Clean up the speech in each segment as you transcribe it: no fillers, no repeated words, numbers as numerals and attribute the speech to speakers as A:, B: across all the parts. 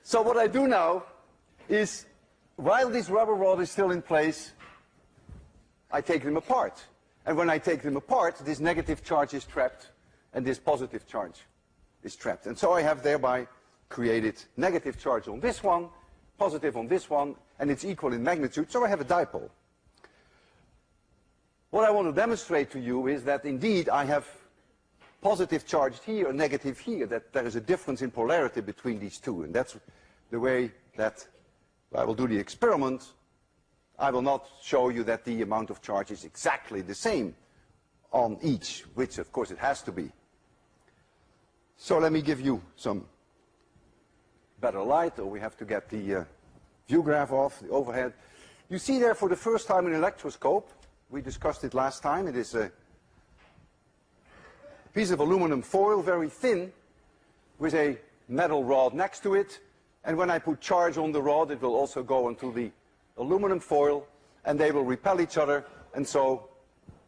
A: So what I do now is, while this rubber rod is still in place, I take them apart. And when I take them apart, this negative charge is trapped and this positive charge is trapped. And so I have thereby created negative charge on this one, positive on this one, and it's equal in magnitude, so I have a dipole. What I want to demonstrate to you is that indeed I have positive charge here and negative here, that there is a difference in polarity between these two, and that's the way that I will do the experiment. I will not show you that the amount of charge is exactly the same on each, which of course it has to be. So let me give you some better light, or we have to get the view graph off, the overhead. You see there for the first time an electroscope. We discussed it last time. It is a piece of aluminum foil, very thin, with a metal rod next to it. And when I put charge on the rod, it will also go onto the aluminum foil, and they will repel each other, and so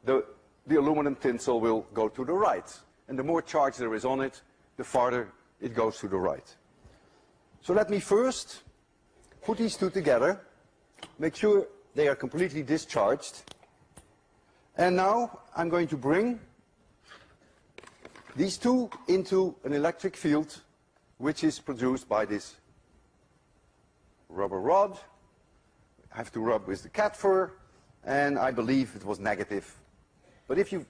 A: the aluminum tinsel will go to the right. And the more charge there is on it, the farther it goes to the right. So let me first put these two together, make sure they are completely discharged. And now I'm going to bring these two into an electric field which is produced by this rubber rod. I have to rub with the cat fur, and I believe it was negative. But if you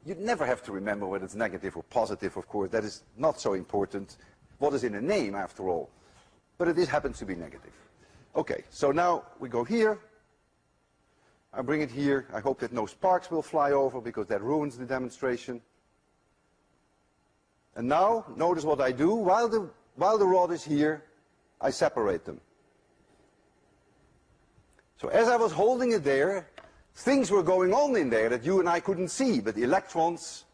A: never have to remember whether it's negative or positive, of course. That is not so important. What is in a name, after all? But it happens to be negative. Okay, so now we go here. I bring it here. I hope that no sparks will fly over, because that ruins the demonstration. And now, notice what I do. While the rod is here, I separate them. So as I was holding it there, things were going on in there that you and I couldn't see. But the electrons,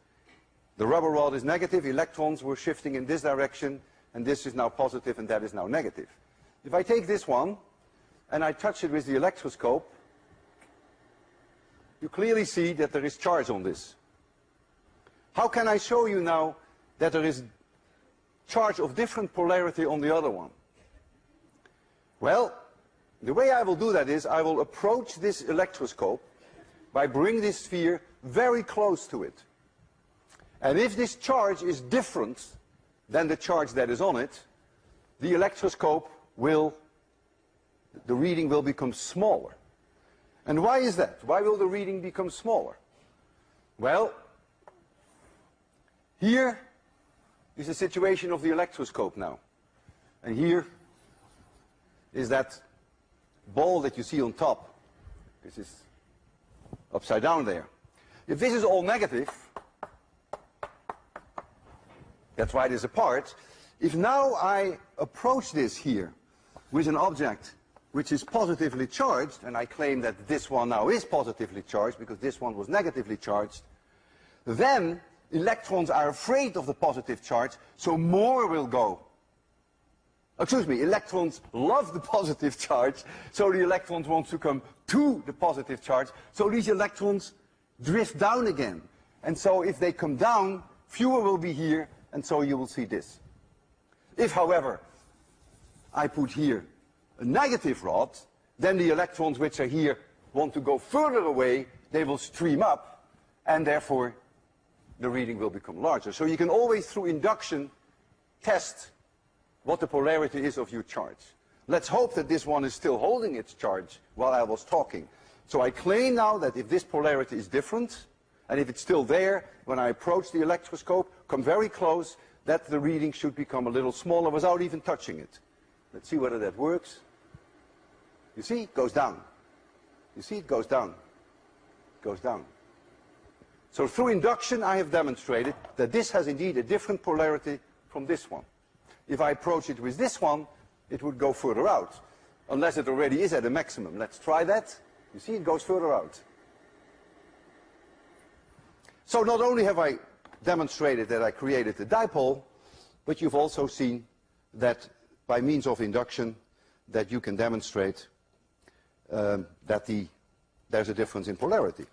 A: the rubber rod is negative, electrons were shifting in this direction, and this is now positive and that is now negative. If I take this one and I touch it with the electroscope, you clearly see that there is charge on this. How can I show you now that there is charge of different polarity on the other one? Well, the way I will do that is I will approach this electroscope by bringing this sphere very close to it. And if this charge is different than the charge that is on it, the electroscope will, the reading will become smaller. And why is that? Why will the reading become smaller? Well, here is the situation of the electroscope now. And here is that ball that you see on top. This is upside down there. If this is all negative, that's why it is apart. If now I approach this here with an object which is positively charged, and I claim that this one now is positively charged because this one was negatively charged, then electrons are afraid of the positive charge, so more will go. Excuse me, electrons love the positive charge, so the electrons want to come to the positive charge, so these electrons drift down again. And so if they come down, fewer will be here, and so you will see this. If, however, I put here a negative rod, then the electrons which are here want to go further away, they will stream up, and therefore the reading will become larger. So you can always, through induction, test what the polarity is of your charge. Let's hope that this one is still holding its charge while I was talking. So I claim now that if this polarity is different, and if it's still there, when I approach the electroscope, come very close, that the reading should become a little smaller without even touching it. Let's see whether that works. You see, it goes down. You see, it goes down. It goes down. So through induction, I have demonstrated that this has indeed a different polarity from this one. If I approach it with this one, it would go further out, unless it already is at a maximum. Let's try that. You see, it goes further out. So not only have I demonstrated that I created a dipole, but you've also seen that by means of induction that you can demonstrate that there's a difference in polarity.